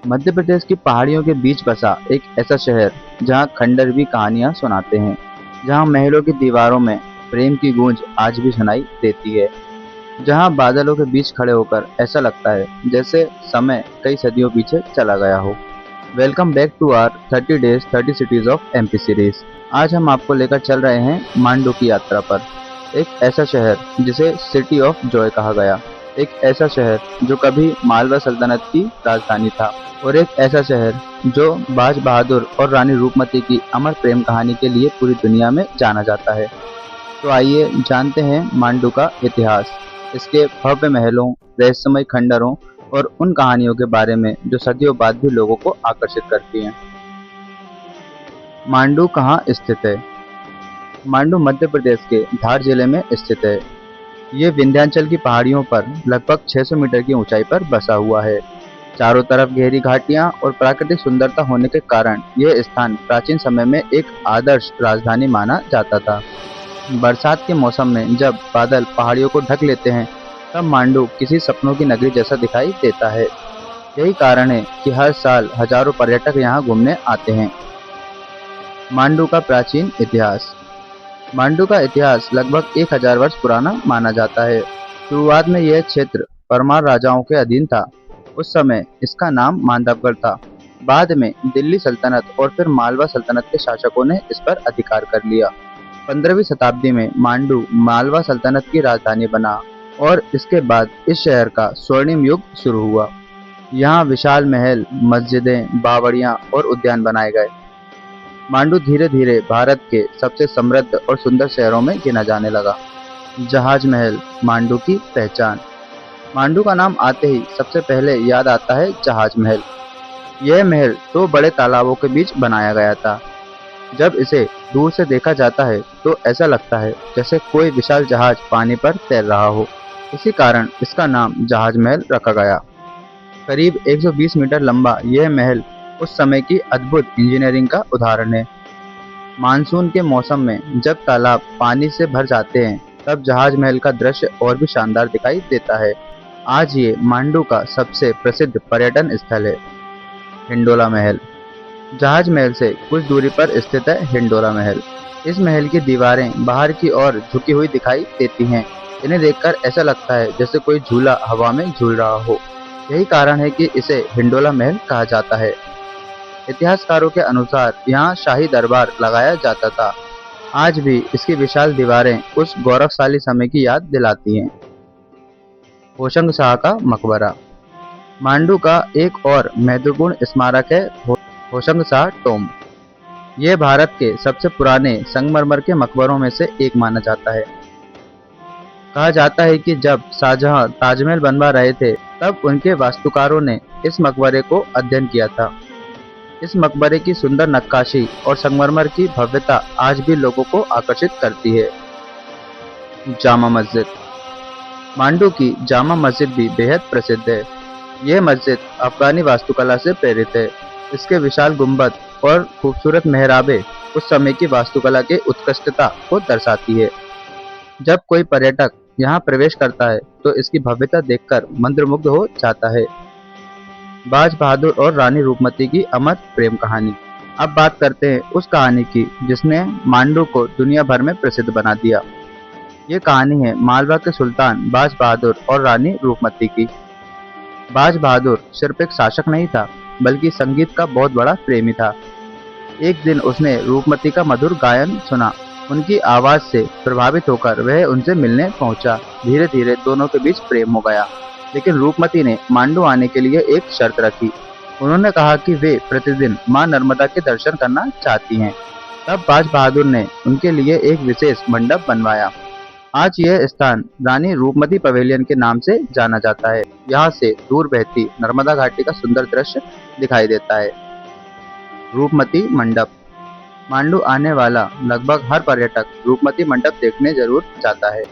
मध्य प्रदेश की पहाड़ियों के बीच बसा एक ऐसा शहर जहां खंडहर भी कहानियां सुनाते हैं, जहां महलों की दीवारों में प्रेम की गूंज आज भी सुनाई देती है, जहां बादलों के बीच खड़े होकर ऐसा लगता है जैसे समय कई सदियों पीछे चला गया हो। Welcome back to our 30 days 30 cities of MP series. आज हम आपको लेकर चल रहे हैं मांडू की यात्रा पर। एक ऐसा शहर जिसे सिटी ऑफ जॉय कहा गया, एक ऐसा शहर जो कभी मालवा सल्तनत की राजधानी था, और एक ऐसा शहर जो बाज बहादुर और रानी रूपमती की अमर प्रेम कहानी के लिए पूरी दुनिया में जाना जाता है। तो आइए जानते हैं मांडू का इतिहास, इसके भव्य महलों, रहस्यमय खंडरों और उन कहानियों के बारे में जो सदियों बाद भी लोगों को आकर्षित करती हैं। मांडू कहाँ स्थित है? मांडू मध्य प्रदेश के धार जिले में स्थित है। ये विंध्याचल की पहाड़ियों पर लगभग 600 मीटर की ऊंचाई पर बसा हुआ है। चारों तरफ गहरी घाटियां और प्राकृतिक सुंदरता होने के कारण यह स्थान प्राचीन समय में एक आदर्श राजधानी माना जाता था। बरसात के मौसम में जब बादल पहाड़ियों को ढक लेते हैं, तब मांडू किसी सपनों की नगरी जैसा दिखाई देता है। यही कारण है कि हर साल हजारों पर्यटक यहाँ घूमने आते हैं। मांडू का प्राचीन इतिहास। मांडू का इतिहास लगभग 1000 वर्ष पुराना माना जाता है। शुरुआत में यह क्षेत्र परमार राजाओं के अधीन था। उस समय इसका नाम मांडवगढ़ था। बाद में दिल्ली सल्तनत और फिर मालवा सल्तनत के शासकों ने इस पर अधिकार कर लिया। 15वीं शताब्दी में मांडू मालवा सल्तनत की राजधानी बना और इसके बाद इस शहर का स्वर्णिम युग शुरू हुआ। यहाँ विशाल महल, मस्जिदें, बावड़ियाँ और उद्यान बनाए गए। मांडू धीरे धीरे भारत के सबसे समृद्ध और सुंदर शहरों में गिना जाने लगा। जहाज महल मांडू की पहचान। मांडू का नाम आते ही सबसे पहले याद आता है जहाज महल। यह महल 2 बड़े तालाबों के बीच बनाया गया था। जब इसे दूर से देखा जाता है तो ऐसा लगता है जैसे कोई विशाल जहाज पानी पर तैर रहा हो। इसी कारण इसका नाम जहाज महल रखा गया। करीब 120 मीटर लंबा यह महल उस समय की अद्भुत इंजीनियरिंग का उदाहरण है। मानसून के मौसम में जब तालाब पानी से भर जाते हैं, तब जहाज महल का दृश्य और भी शानदार दिखाई देता है। आज ये मांडू का सबसे प्रसिद्ध पर्यटन स्थल है। हिंडोला महल। जहाज महल से कुछ दूरी पर स्थित है हिंडोला महल। इस महल की दीवारें बाहर की ओर झुकी हुई दिखाई देती हैं। इन्हें देखकर ऐसा लगता है जैसे कोई झूला हवा में झूल रहा हो। यही कारण है कि इसे हिंडोला महल कहा जाता है। इतिहासकारों के अनुसार यहाँ शाही दरबार लगाया जाता था। आज भी इसकी विशाल दीवारें उस गौरवशाली समय की याद दिलाती हैं। होशंग शाह का मकबरा। मांडू का एक और महत्वपूर्ण स्मारक है होशंग शाह टॉम्ब। यह भारत के सबसे पुराने संगमरमर के मकबरों में से एक माना जाता है। कहा जाता है कि जब शाहजहां ताजमहल बनवा रहे थे, तब उनके वास्तुकारों ने इस मकबरे को अध्ययन किया था। इस मकबरे की सुंदर नक्काशी और संगमरमर की भव्यता आज भी लोगों को आकर्षित करती है। जामा मस्जिद। मांडू की जामा मस्जिद भी बेहद प्रसिद्ध है। यह मस्जिद अफगानी वास्तुकला से प्रेरित है। इसके विशाल गुंबद और खूबसूरत मेहराबें उस समय की वास्तुकला के उत्कृष्टता को दर्शाती है। जब कोई पर्यटक यहाँ प्रवेश करता है तो इसकी भव्यता देखकर मंत्रमुग्ध हो जाता है। बाज बहादुर और रानी रूपमती की अमर प्रेम कहानी। अब बात करते हैं उस कहानी की जिसने मांडू को दुनिया भर में प्रसिद्ध बना दिया। ये कहानी है मालवा के सुल्तान बाज बहादुर और रानी रूपमती की। बाज बहादुर सिर्फ एक शासक नहीं था, बल्कि संगीत का बहुत बड़ा प्रेमी था। एक दिन उसने रूपमती का मधुर गायन सुना। उनकी आवाज से प्रभावित होकर वह उनसे मिलने पहुंचा। धीरे धीरे दोनों के बीच प्रेम हो गया, लेकिन रूपमती ने मांडू आने के लिए एक शर्त रखी। उन्होंने कहा कि वे प्रतिदिन मां नर्मदा के दर्शन करना चाहती हैं। तब बाज बहादुर ने उनके लिए एक विशेष मंडप बनवाया। आज यह स्थान रानी रूपमती पवेलियन के नाम से जाना जाता है। यहाँ से दूर बहती नर्मदा घाटी का सुंदर दृश्य दिखाई देता है। रूपमती मंडप। मांडू आने वाला लगभग हर पर्यटक रूपमती मंडप देखने जरूर जाता है।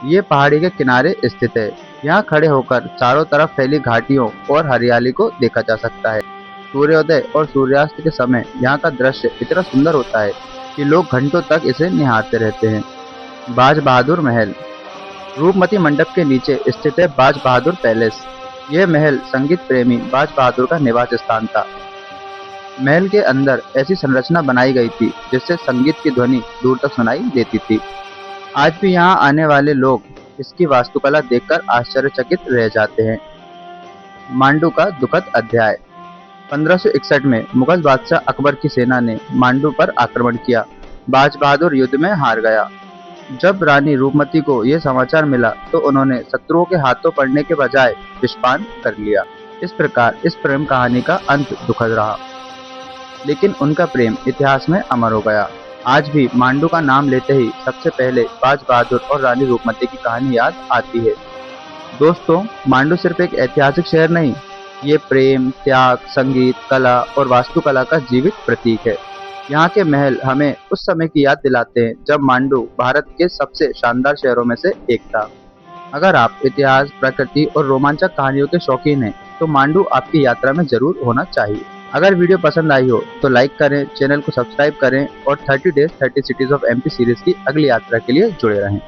ये पहाड़ी के किनारे स्थित है। यहाँ खड़े होकर चारों तरफ फैली घाटियों और हरियाली को देखा जा सकता है। सूर्योदय और सूर्यास्त के समय यहाँ का दृश्य इतना सुंदर होता है कि लोग घंटों तक इसे निहारते रहते हैं। बाज बहादुर महल। रूपमती मंडप के नीचे स्थित है बाज बहादुर पैलेस। यह महल संगीत प्रेमी बाज बहादुर का निवास स्थान था। महल के अंदर ऐसी संरचना बनाई गई थी जिससे संगीत की ध्वनि दूर तक सुनाई देती थी। आज भी यहाँ आने वाले लोग इसकी वास्तुकला देखकर आश्चर्यचकित रह जाते हैं। मांडू का दुखद अध्याय। 1561 में मुगल बादशाह अकबर की सेना ने मांडू पर आक्रमण किया। बाज बहादुर युद्ध में हार गया। जब रानी रूपमती को यह समाचार मिला तो उन्होंने शत्रुओं के हाथों पड़ने के बजाय विषपान कर लिया। इस प्रकार इस प्रेम कहानी का अंत दुखद रहा, लेकिन उनका प्रेम इतिहास में अमर हो गया। आज भी मांडू का नाम लेते ही सबसे पहले बाज बहादुर और रानी रूपमती की कहानी याद आती है। दोस्तों, मांडू सिर्फ एक ऐतिहासिक शहर नहीं, ये प्रेम, त्याग, संगीत, कला और वास्तुकला का जीवित प्रतीक है। यहाँ के महल हमें उस समय की याद दिलाते हैं जब मांडू भारत के सबसे शानदार शहरों में से एक था। अगर आप इतिहास, प्रकृति और रोमांचक कहानियों के शौकीन हैं, तो मांडू आपकी यात्रा में जरूर होना चाहिए। अगर वीडियो पसंद आई हो तो लाइक करें, चैनल को सब्सक्राइब करें और 30 days 30 cities of MP series की अगली यात्रा के लिए जुड़े रहें।